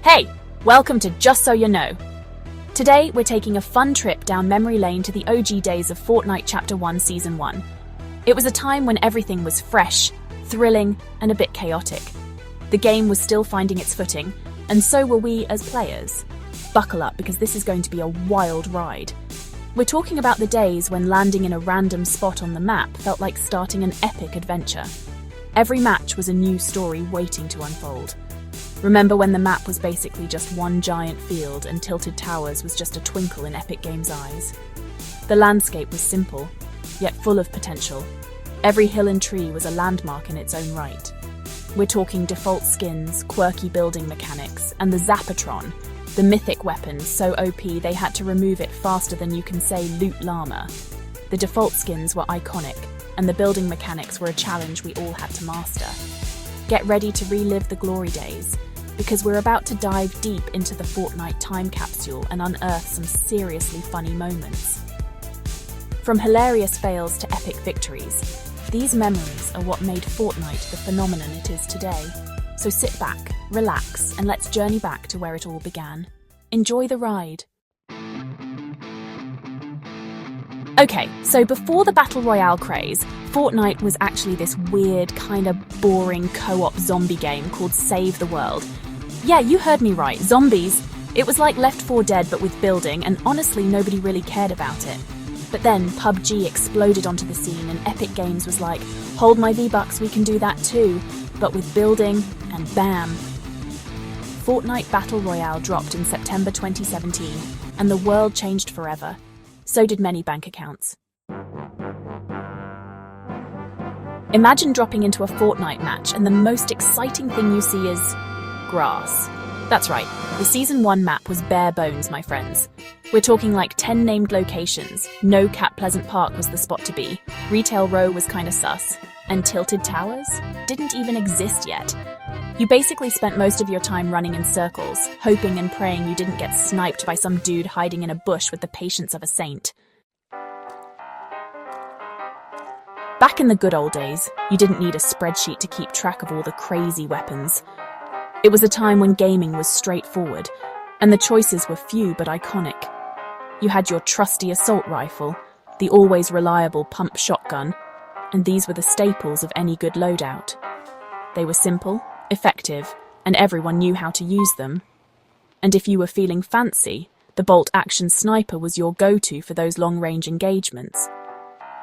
Hey, welcome to Just So You Know. Today, we're taking a fun trip down memory lane to the OG days of Fortnite Chapter 1 Season 1. It was a time when everything was fresh, thrilling, and a bit chaotic. The game was still finding its footing, and so were we as players. Buckle up, because this is going to be a wild ride. We're talking about the days when landing in a random spot on the map felt like starting an epic adventure. Every match was a new story waiting to unfold. Remember when the map was basically just one giant field and Tilted Towers was just a twinkle in Epic Games' eyes? The landscape was simple, yet full of potential. Every hill and tree was a landmark in its own right. We're talking default skins, quirky building mechanics, and the Zapatron, the mythic weapon so OP they had to remove it faster than you can say loot llama. The default skins were iconic, and the building mechanics were a challenge we all had to master. Get ready to relive the glory days, because we're about to dive deep into the Fortnite time capsule and unearth some seriously funny moments. From hilarious fails to epic victories, these memories are what made Fortnite the phenomenon it is today. So sit back, relax, and let's journey back to where it all began. Enjoy the ride. Okay, so before the Battle Royale craze, Fortnite was actually this weird, kinda boring co-op zombie game called Save the World. Yeah, you heard me right, zombies. It was like Left 4 Dead but with building, and honestly nobody really cared about it. But then PUBG exploded onto the scene and Epic Games was like, hold my V-Bucks, we can do that too, but with building, and bam. Fortnite Battle Royale dropped in September 2017, and the world changed forever. So did many bank accounts. Imagine dropping into a Fortnite match and the most exciting thing you see is grass. That's right, the Season 1 map was bare bones, my friends. We're talking like 10 named locations, no cap Pleasant Park was the spot to be, Retail Row was kinda sus, and Tilted Towers didn't even exist yet. You basically spent most of your time running in circles, hoping and praying you didn't get sniped by some dude hiding in a bush with the patience of a saint. Back in the good old days, you didn't need a spreadsheet to keep track of all the crazy weapons. It was a time when gaming was straightforward, and the choices were few but iconic. You had your trusty assault rifle, the always reliable pump shotgun, and these were the staples of any good loadout. They were simple, effective, and everyone knew how to use them. And if you were feeling fancy, the bolt-action sniper was your go-to for those long-range engagements.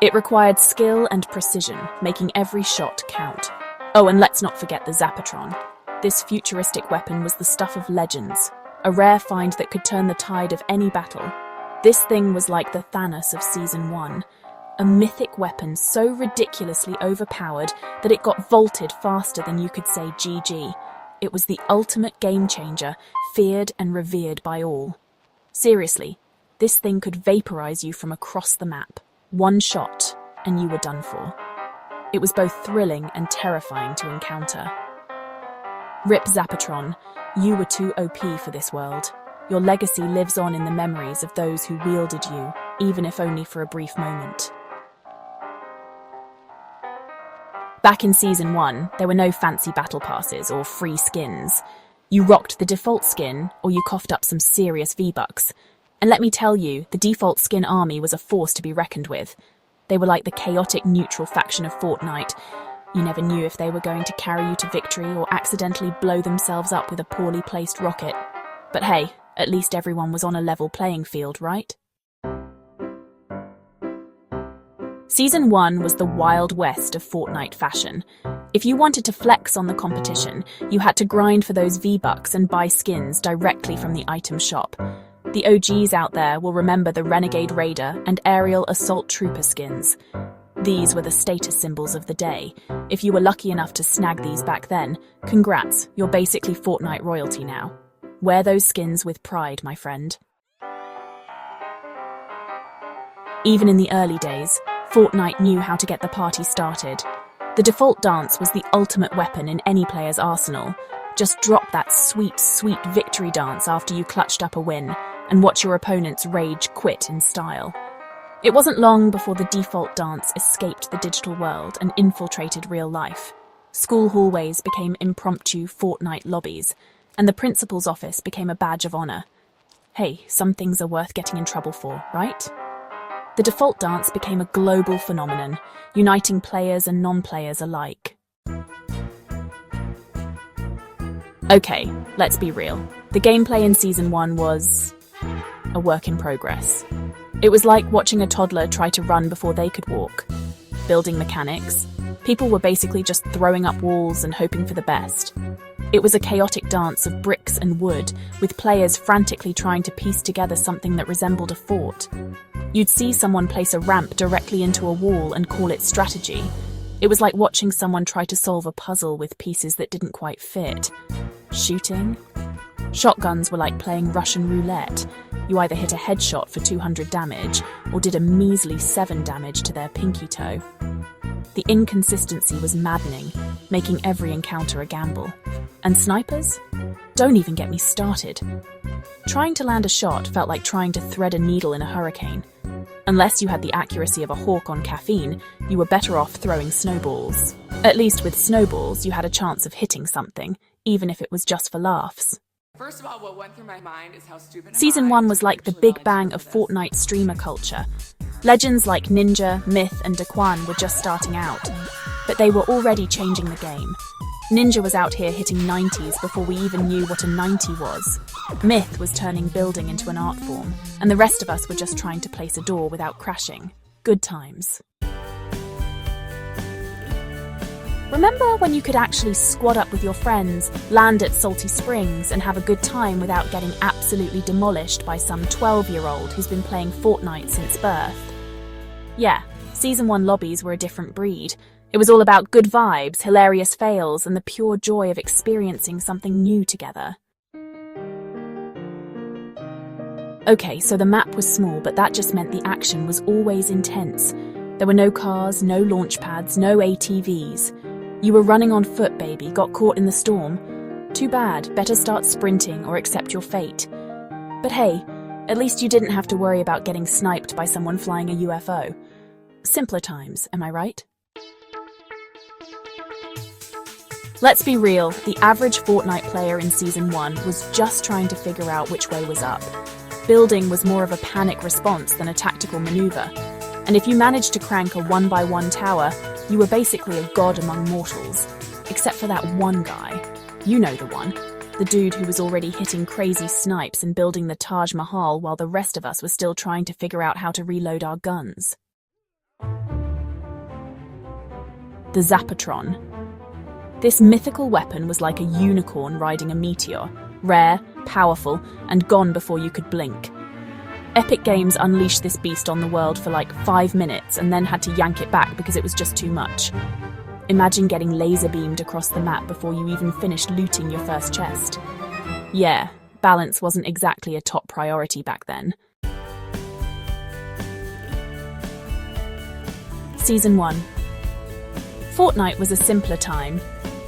It required skill and precision, making every shot count. Oh, and let's not forget the Zapatron. This futuristic weapon was the stuff of legends, a rare find that could turn the tide of any battle. This thing was like the Thanos of Season 1, a mythic weapon so ridiculously overpowered that it got vaulted faster than you could say GG. It was the ultimate game changer, feared and revered by all. Seriously, this thing could vaporize you from across the map. One shot, and you were done for. It was both thrilling and terrifying to encounter. Rip Zapatron, you were too OP for this world. Your legacy lives on in the memories of those who wielded you, even if only for a brief moment. Back in Season 1, there were no fancy battle passes or free skins. You rocked the default skin, or you coughed up some serious V-Bucks. And let me tell you, the default skin army was a force to be reckoned with. They were like the chaotic neutral faction of Fortnite. You never knew if they were going to carry you to victory or accidentally blow themselves up with a poorly placed rocket. But hey, at least everyone was on a level playing field, right? Season 1 was the Wild West of Fortnite fashion. If you wanted to flex on the competition, you had to grind for those V-Bucks and buy skins directly from the item shop. The OGs out there will remember the Renegade Raider and Aerial Assault Trooper skins. These were the status symbols of the day. If you were lucky enough to snag these back then, congrats, you're basically Fortnite royalty now. Wear those skins with pride, my friend. Even in the early days, Fortnite knew how to get the party started. The default dance was the ultimate weapon in any player's arsenal. Just drop that sweet, sweet victory dance after you clutched up a win, and watch your opponents rage quit in style. It wasn't long before the default dance escaped the digital world and infiltrated real life. School hallways became impromptu Fortnite lobbies. and the principal's office became a badge of honor. Hey, some things are worth getting in trouble for, right? The default dance became a global phenomenon, uniting players and non-players alike. Okay, let's be real. The gameplay in Season 1 was a work in progress. It was like watching a toddler try to run before they could walk. Building mechanics. People were basically just throwing up walls and hoping for the best. It was a chaotic dance of bricks and wood, with players frantically trying to piece together something that resembled a fort. You'd see someone place a ramp directly into a wall and call it strategy. It was like watching someone try to solve a puzzle with pieces that didn't quite fit. Shooting? Shotguns were like playing Russian roulette. You either hit a headshot for 200 damage, or did a measly 7 damage to their pinky toe. The inconsistency was maddening, making every encounter a gamble. And snipers? Don't even get me started. Trying to land a shot felt like trying to thread a needle in a hurricane. Unless you had the accuracy of a hawk on caffeine, you were better off throwing snowballs. At least with snowballs, you had a chance of hitting something, even if it was just for laughs. First of all, what went through my mind is how stupid Season 1 was like the big bang of Fortnite streamer culture. Legends like Ninja, Myth, and Daquan were just starting out, but they were already changing the game. Ninja was out here hitting 90s before we even knew what a 90 was. Myth was turning building into an art form, and the rest of us were just trying to place a door without crashing. Good times. Remember when you could actually squad up with your friends, land at Salty Springs, and have a good time without getting absolutely demolished by some 12-year-old who's been playing Fortnite since birth? Yeah, Season 1 lobbies were a different breed. It was all about good vibes, hilarious fails, and the pure joy of experiencing something new together. Okay, so the map was small, but that just meant the action was always intense. There were no cars, no launch pads, no ATVs. You were running on foot, baby, got caught in the storm. Too bad, better start sprinting or accept your fate. But hey, at least you didn't have to worry about getting sniped by someone flying a UFO. Simpler times, am I right? Let's be real, the average Fortnite player in Season 1 was just trying to figure out which way was up. Building was more of a panic response than a tactical maneuver. And if you managed to crank a 1x1 tower, you were basically a god among mortals. Except for that one guy. You know the one. The dude who was already hitting crazy snipes and building the Taj Mahal while the rest of us were still trying to figure out how to reload our guns. The Zapatron. This mythical weapon was like a unicorn riding a meteor, rare, powerful, and gone before you could blink. Epic Games unleashed this beast on the world for like 5 minutes and then had to yank it back because it was just too much. Imagine getting laser beamed across the map before you even finished looting your first chest. Yeah, balance wasn't exactly a top priority back then. Season 1. Fortnite was a simpler time.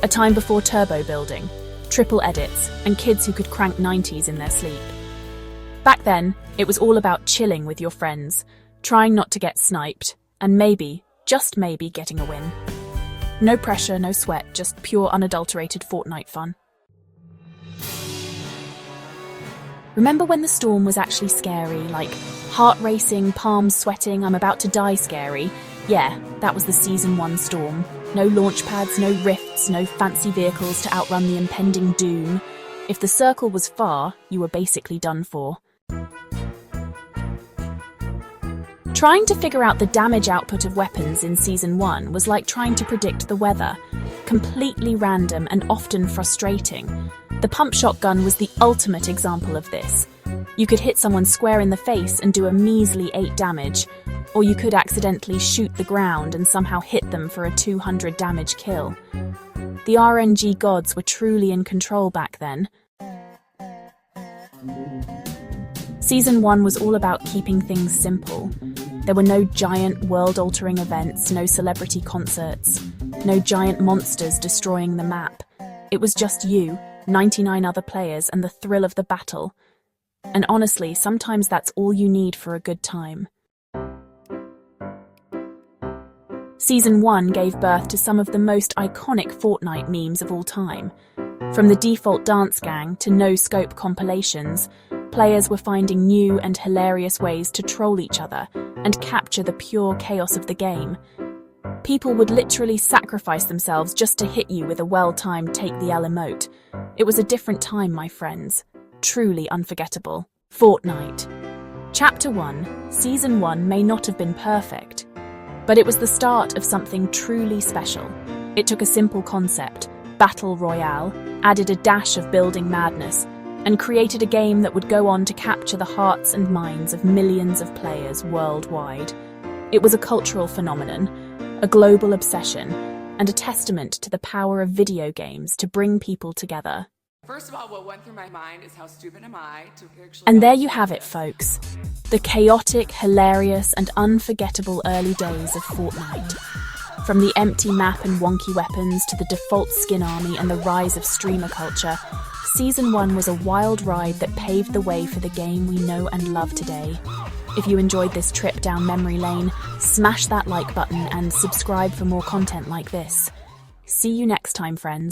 A time before turbo building, triple edits, and kids who could crank 90s in their sleep. Back then, it was all about chilling with your friends, trying not to get sniped, and maybe, just maybe, getting a win. No pressure, no sweat, just pure unadulterated Fortnite fun. Remember when the storm was actually scary, like heart racing, palms sweating, I'm about to die scary? Yeah, that was the Season 1 storm. No launch pads, no rifts, no fancy vehicles to outrun the impending doom. If the circle was far, you were basically done for. Trying to figure out the damage output of weapons in Season 1 was like trying to predict the weather. Completely random and often frustrating. The pump shotgun was the ultimate example of this. You could hit someone square in the face and do a measly 8 damage, or you could accidentally shoot the ground and somehow hit them for a 200 damage kill. The RNG gods were truly in control back then. Season 1 was all about keeping things simple. There were no giant world-altering events, no celebrity concerts, no giant monsters destroying the map. It was just you, 99 other players, and the thrill of the battle. And honestly, sometimes that's all you need for a good time. Season 1 gave birth to some of the most iconic Fortnite memes of all time. From the default dance gang to no-scope compilations, players were finding new and hilarious ways to troll each other and capture the pure chaos of the game. People would literally sacrifice themselves just to hit you with a well-timed take the L emote. It was a different time, my friends. Truly unforgettable. Fortnite. Chapter 1, Season 1 may not have been perfect, but it was the start of something truly special. It took a simple concept, Battle Royale, added a dash of building madness, and created a game that would go on to capture the hearts and minds of millions of players worldwide. It was a cultural phenomenon, a global obsession, and a testament to the power of video games to bring people together. First of all, what went through my mind is how stupid am I to actually... And there you have it, folks. The chaotic, hilarious, and unforgettable early days of Fortnite. From the empty map and wonky weapons to the default skin army and the rise of streamer culture, Season 1 was a wild ride that paved the way for the game we know and love today. If you enjoyed this trip down memory lane, smash that like button and subscribe for more content like this. See you next time, friends.